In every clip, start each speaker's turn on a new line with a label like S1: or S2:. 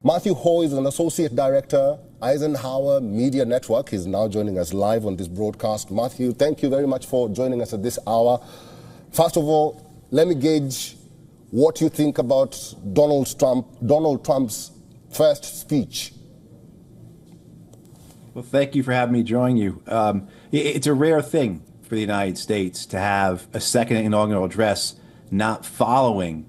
S1: Matthew Ho is an associate director, Eisenhower Media Network. He's now joining us live on this broadcast. Matthew, thank you very much for joining us at this hour. First of all, let me gauge what you think about Donald Trump's first speech.
S2: Well, thank you for having me join you. It's a rare thing for the United States to have a second inaugural address not following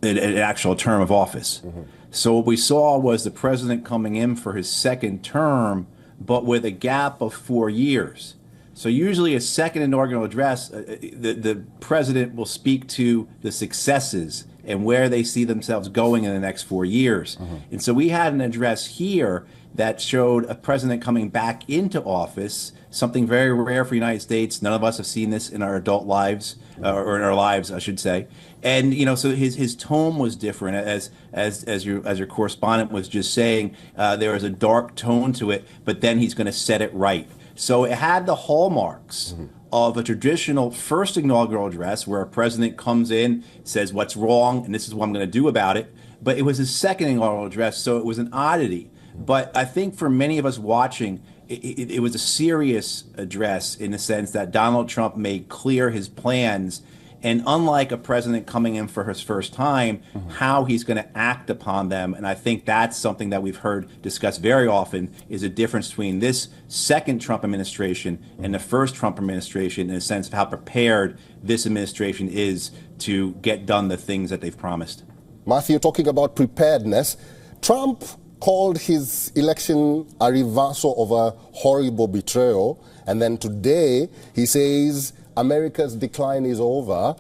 S2: an actual term of office. Mm-hmm. So what we saw was the president coming in for his second term, but with a gap of 4 years. So usually a second inaugural address, the president will speak to the successes and where they see themselves going in the next 4 years. Mm-hmm. And so we had an address here that showed a president coming back into office, something very rare for the United States. None of us have seen this in our adult lives, or in our lives, I should say. And so his tone was different, as your correspondent was just saying. There was a dark tone to it, but then he's going to set it right. So it had the hallmarks of a traditional first inaugural address, where a president comes in, says what's wrong, and this is what I'm going to do about it. But it was his second inaugural address, so it was an oddity. But I think for many of us watching, it was a serious address in the sense that Donald Trump made clear his plans. And unlike a president coming in for his first time, how he's going to act upon them. And I think that's something that we've heard discussed very often, is a difference between this second Trump administration and the first Trump administration, in a sense of how prepared this administration is to get done the things that they've promised.
S1: Matthew, talking about preparedness, Trump called his election a reversal of a horrible betrayal. And then today he says America's decline is over.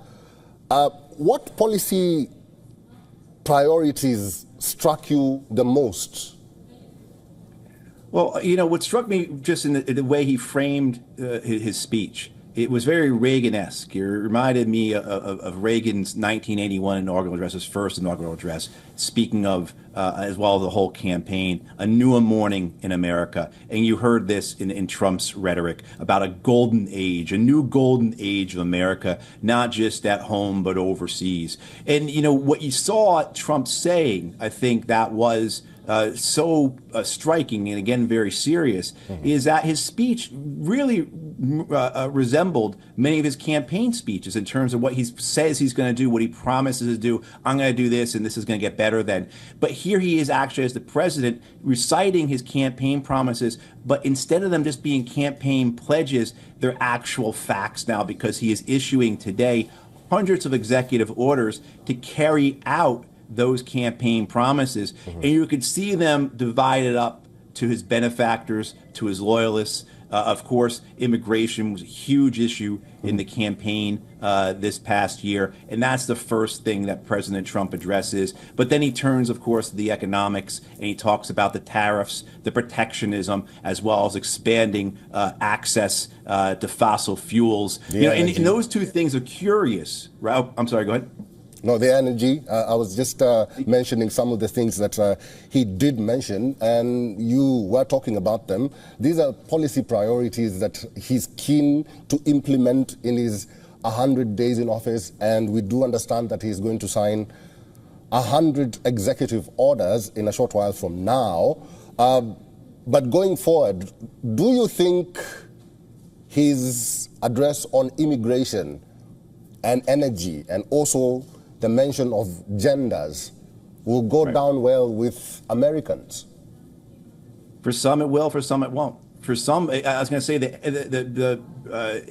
S1: What policy priorities struck you the most?
S2: Well, what struck me just in the way he framed his speech, it was very Reagan-esque. It reminded me of Reagan's 1981 inaugural address, his first inaugural address, speaking of, as well as the whole campaign, a new morning in America. And you heard this in Trump's rhetoric about a golden age, a new golden age of America, not just at home, but overseas. And, what you saw Trump saying, I think that was so striking and, again, very serious, is that his speech really resembled many of his campaign speeches in terms of what he says he's going to do, what he promises to do. I'm going to do this, and this is going to get better then. But here he is actually, as the president, reciting his campaign promises, but instead of them just being campaign pledges, they're actual facts now, because he is issuing today hundreds of executive orders to carry out those campaign promises. And you could see them divided up to his benefactors, to his loyalists. Of course, immigration was a huge issue in the campaign this past year, and that's the first thing that President Trump addresses. But then he turns, of course, to the economics, and he talks about the tariffs, the protectionism, as well as expanding access to fossil fuels. And those two things are curious. Right? I'm sorry, go ahead.
S1: No, the energy. I was just mentioning some of the things that he did mention, and you were talking about them. These are policy priorities that he's keen to implement in his 100 days in office, and we do understand that he's going to sign 100 executive orders in a short while from now. But going forward, do you think his address on immigration and energy, and also the mention of genders, will go down well with Americans?
S2: For some it will, for some it won't. For some, I was going to say the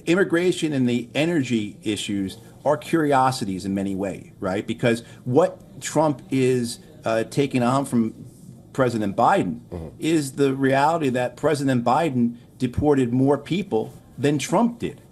S2: immigration and the energy issues are curiosities in many ways, right? Because what Trump is taking on from President Biden is the reality that President Biden deported more people than Trump did.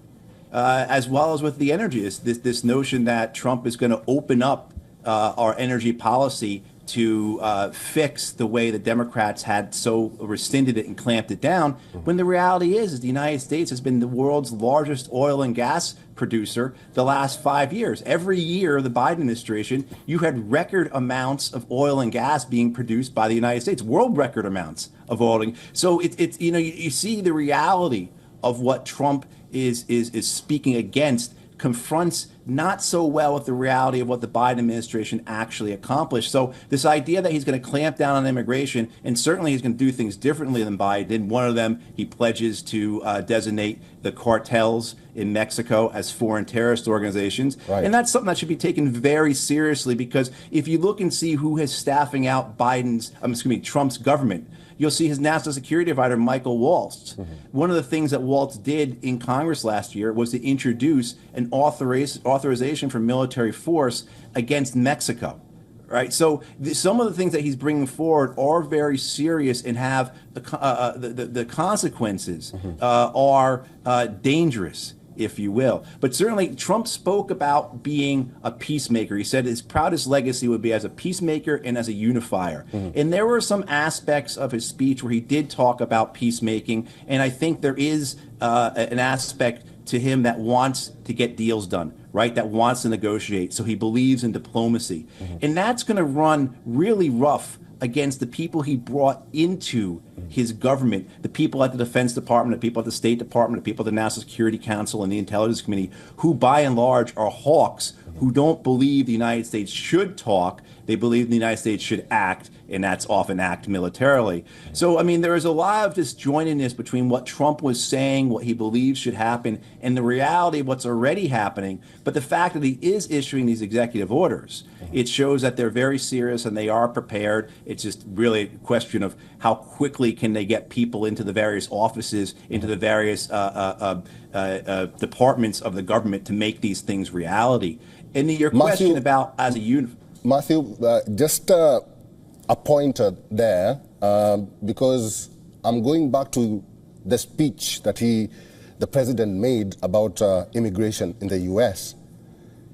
S2: As well as with the energy, this notion that Trump is going to open up our energy policy to fix the way the Democrats had so rescinded it and clamped it down, when the reality is the United States has been the world's largest oil and gas producer the last 5 years. Every year, the Biden administration, you had record amounts of oil and gas being produced by the United States, world record amounts of oil. So it's you see the reality of what Trump is speaking against confronts not so well with the reality of what the Biden administration actually accomplished. So this idea that he's going to clamp down on immigration, and certainly he's going to do things differently than Biden. One of them, he pledges to designate the cartels in Mexico as foreign terrorist organizations.
S1: Right.
S2: And that's something that should be taken very seriously, because if you look and see who is staffing out Trump's government, you'll see his national security advisor, Michael Waltz. One of the things that Waltz did in Congress last year was to introduce an authorization for military force against Mexico. Right, so some of the things that he's bringing forward are very serious and have the consequences are dangerous, if you will. But certainly Trump spoke about being a peacemaker. He said his proudest legacy would be as a peacemaker and as a unifier. And there were some aspects of his speech where he did talk about peacemaking. And I think there is an aspect to him that wants to get deals done, right? That wants to negotiate. So he believes in diplomacy. And that's going to run really rough against the people he brought into his government, the people at the Defense Department, the people at the State Department, the people at the National Security Council and the Intelligence Committee, who by and large are hawks who don't believe the United States should talk. They believe the United States should act, and that's often act militarily. So, I mean, there is a lot of disjointedness between what Trump was saying, what he believes should happen, and the reality of what's already happening. But the fact that he is issuing these executive orders, it shows that they're very serious and they are prepared. It's just really a question of how quickly can they get people into the various offices, into the various departments of the government to make these things reality. And your question about as a unit.
S1: Matthew, just a pointer there, because I'm going back to the speech that the president made about immigration in the U.S.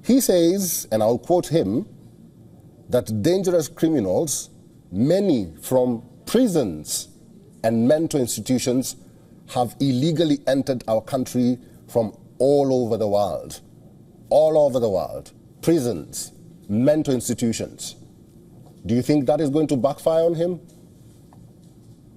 S1: He says, and I'll quote him, that dangerous criminals, many from prisons and mental institutions, have illegally entered our country from all over the world. All over the world. Prisons, mental institutions. Do you think that is going to backfire on him?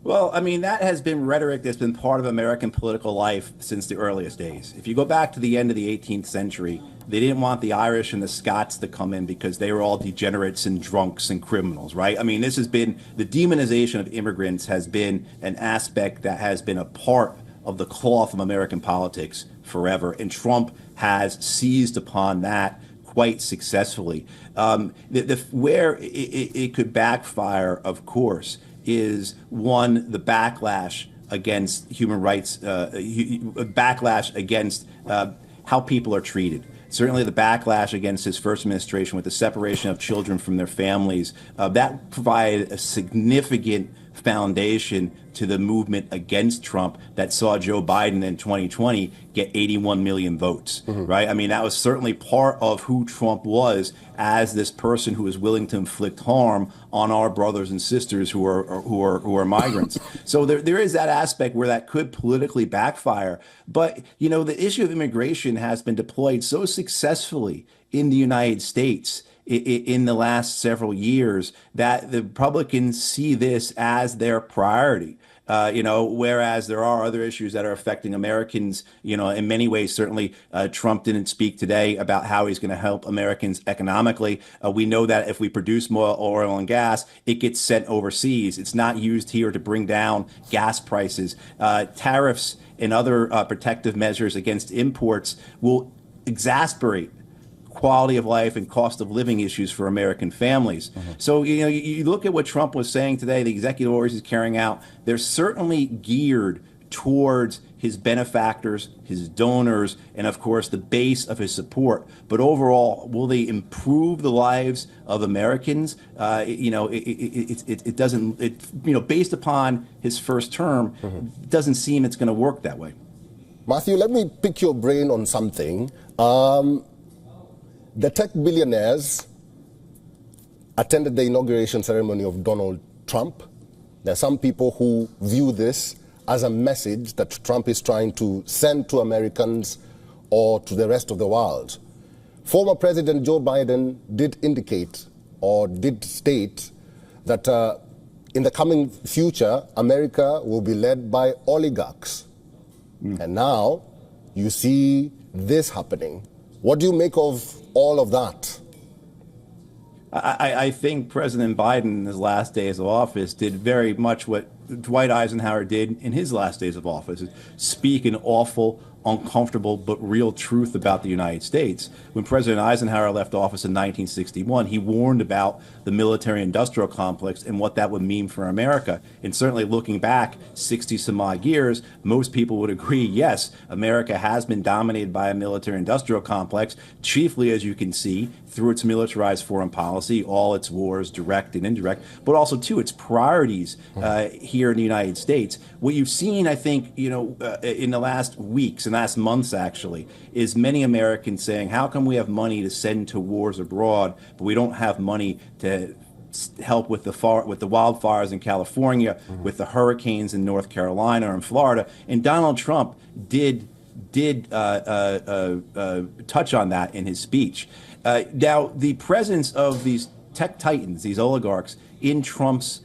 S2: Well, I mean, that has been rhetoric that's been part of American political life since the earliest days. If you go back to the end of the 18th century, they didn't want the Irish and the Scots to come in because they were all degenerates and drunks and criminals, right? I mean, this has been, the demonization of immigrants has been an aspect that has been a part of the cloth of American politics forever. And Trump has seized upon that quite successfully. Where it could backfire, of course, is one, the backlash against human rights, backlash against how people are treated. Certainly the backlash against his first administration with the separation of children from their families, that provided a significant foundation to the movement against Trump that saw Joe Biden in 2020 get 81 million votes, right? I mean, that was certainly part of who Trump was as this person who is willing to inflict harm on our brothers and sisters who are migrants. So there is that aspect where that could politically backfire. But, you know, the issue of immigration has been deployed so successfully in the United States in the last several years that the Republicans see this as their priority. Whereas there are other issues that are affecting Americans, in many ways. Certainly, Trump didn't speak today about how he's going to help Americans economically. We know that if we produce more oil and gas, it gets sent overseas. It's not used here to bring down gas prices. Tariffs and other protective measures against imports will exasperate quality of life and cost of living issues for American families. So, you look at what Trump was saying today, the executive orders he's carrying out, they're certainly geared towards his benefactors, his donors, and of course the base of his support. But overall, will they improve the lives of Americans? It doesn't, based upon his first term, it doesn't seem it's going to work that way.
S1: Matthew, let me pick your brain on something. The tech billionaires attended the inauguration ceremony of Donald Trump. There are some people who view this as a message that Trump is trying to send to Americans or to the rest of the world. Former President Joe Biden did indicate or did state that in the coming future, America will be led by oligarchs. And now you see this happening. What do you make of all of that?
S2: I think President Biden in his last days of office did very much what Dwight Eisenhower did in his last days of office, speak an awful, uncomfortable, but real truth about the United States. When President Eisenhower left office in 1961, he warned about the military-industrial complex and what that would mean for America. And certainly looking back 60 some odd years, most people would agree, yes, America has been dominated by a military-industrial complex, chiefly, as you can see, through its militarized foreign policy, all its wars, direct and indirect, but also, too, its priorities here in the United States. What you've seen, I think, in the last weeks and last months, actually, is many Americans saying, how come we have money to send to wars abroad, but we don't have money to help with the wildfires in California, with the hurricanes in North Carolina or in Florida? And Donald Trump did touch on that in his speech. Now, the presence of these tech titans, these oligarchs, in Trump's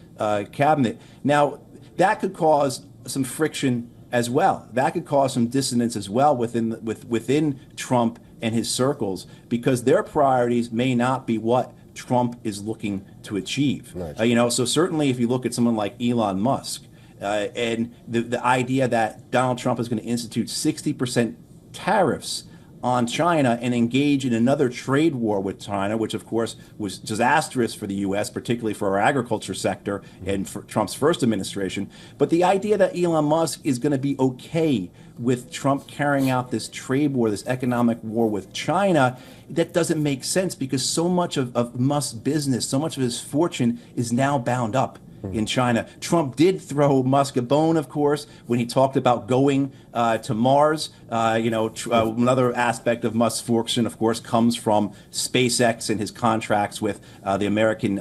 S2: cabinet, now that could cause some friction as well. That could cause some dissonance as well within Trump and his circles, because their priorities may not be what Trump is looking to achieve. Right. So certainly if you look at someone like Elon Musk, and the idea that Donald Trump is going to institute 60% tariffs on China and engage in another trade war with China, which of course was disastrous for the U.S., particularly for our agriculture sector and for Trump's first administration. But the idea that Elon Musk is going to be okay with Trump carrying out this trade war, this economic war with China, that doesn't make sense, because so much of Musk's business, so much of his fortune is now bound up in China. Trump did throw Musk a bone, of course, when he talked about going to Mars. Another aspect of Musk's fortune, of course, comes from SpaceX and his contracts with the American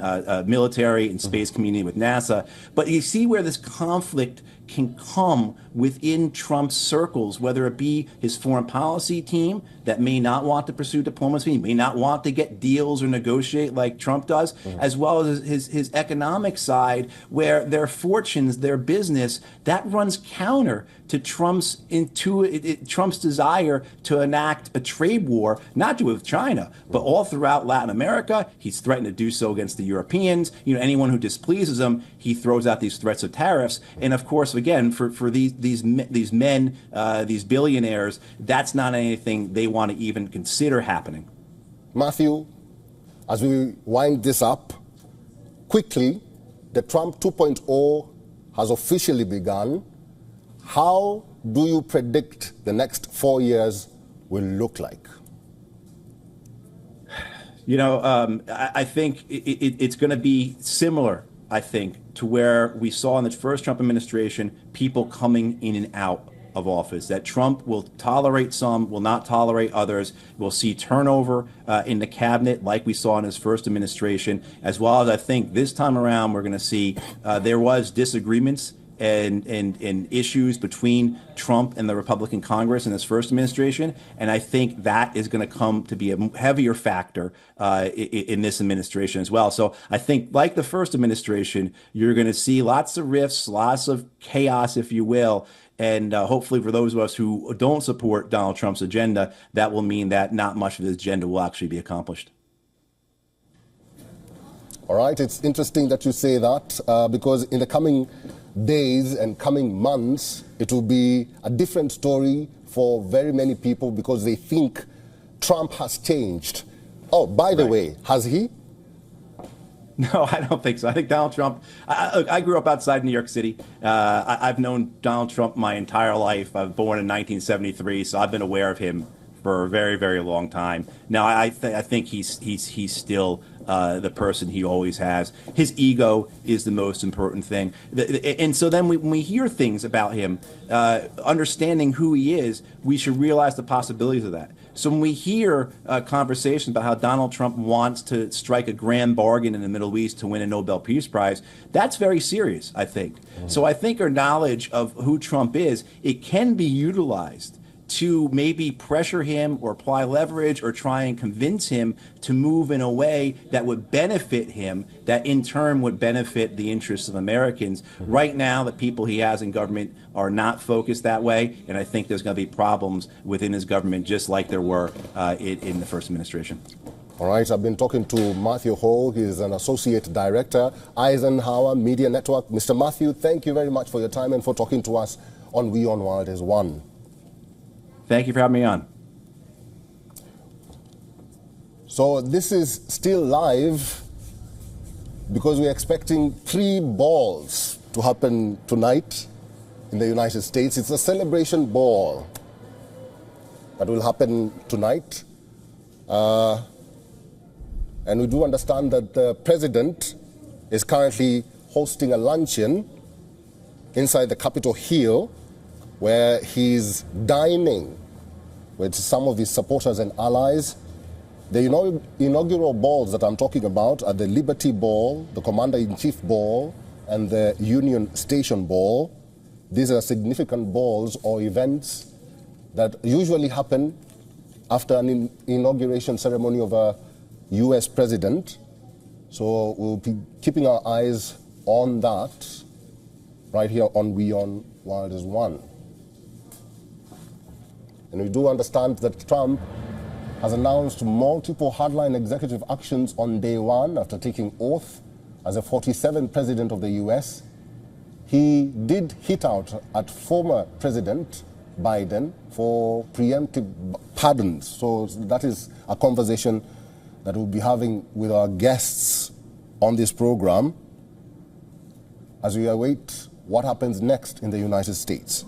S2: military and space community with NASA. But you see where this conflict can come within Trump's circles, whether it be his foreign policy team that may not want to pursue diplomacy, may not want to get deals or negotiate like Trump does, as well as his economic side, where their fortunes, their business, that runs counter to Trump's desire to enact a trade war, not just with China, but all throughout Latin America. He's threatened to do so against the Europeans. Anyone who displeases him, he throws out these threats of tariffs. And of course, again, for these men, these billionaires, that's not anything they want to even consider happening.
S1: Matthew, as we wind this up, quickly, the Trump 2.0 has officially begun. How do you predict the next 4 years will look like?
S2: I think it's going to be similar, I think, to where we saw in the first Trump administration, people coming in and out of office, that Trump will tolerate some, will not tolerate others. We'll see turnover in the cabinet like we saw in his first administration, as well as I think this time around we're going to see there was disagreements and issues between Trump and the Republican Congress in his first administration. And I think that is going to come to be a heavier factor in this administration as well. So I think, like the first administration, you're going to see lots of rifts, lots of chaos, if you will. And hopefully for those of us who don't support Donald Trump's agenda, that will mean that not much of his agenda will actually be accomplished.
S1: All right, it's interesting that you say that because in the coming days and coming months, it will be a different story for very many people because they think Trump has changed. Oh, by the way, has he?
S2: No, I don't think so. I think Donald Trump, I grew up outside New York City. I've known Donald Trump my entire life. I was born in 1973, so I've been aware of him for a very, very long time. Now, I think he's still the person he always has. His ego is the most important thing. And so then when we hear things about him, understanding who he is, we should realize the possibilities of that. So when we hear conversations about how Donald Trump wants to strike a grand bargain in the Middle East to win a Nobel Peace Prize, that's very serious, I think. So I think our knowledge of who Trump is, it can be utilized to maybe pressure him or apply leverage or try and convince him to move in a way that would benefit him, that in turn would benefit the interests of Americans. Right now, the people he has in government are not focused that way, and I think there's going to be problems within his government, just like there were in the first administration.
S1: All right, I've been talking to Matthew Ho. He's an Associate Director, Eisenhower Media Network. Mr. Matthew, thank you very much for your time and for talking to us on WION World is One.
S2: Thank you for having me on.
S1: So this is still live because we're expecting 3 balls to happen tonight in the United States. It's a celebration ball that will happen tonight. And we do understand that the president is currently hosting a luncheon inside the Capitol Hill where he's dining with some of his supporters and allies. The inaugural balls that I'm talking about are the Liberty Ball, the Commander-in-Chief Ball, and the Union Station Ball. These are significant balls or events that usually happen after an inauguration ceremony of a U.S. president. So we'll be keeping our eyes on that right here on WION World is One. And we do understand that Trump has announced multiple hardline executive actions on day one after taking oath as the 47th president of the U.S. He did hit out at former President Biden for preemptive pardons. So that is a conversation that we'll be having with our guests on this program as we await what happens next in the United States.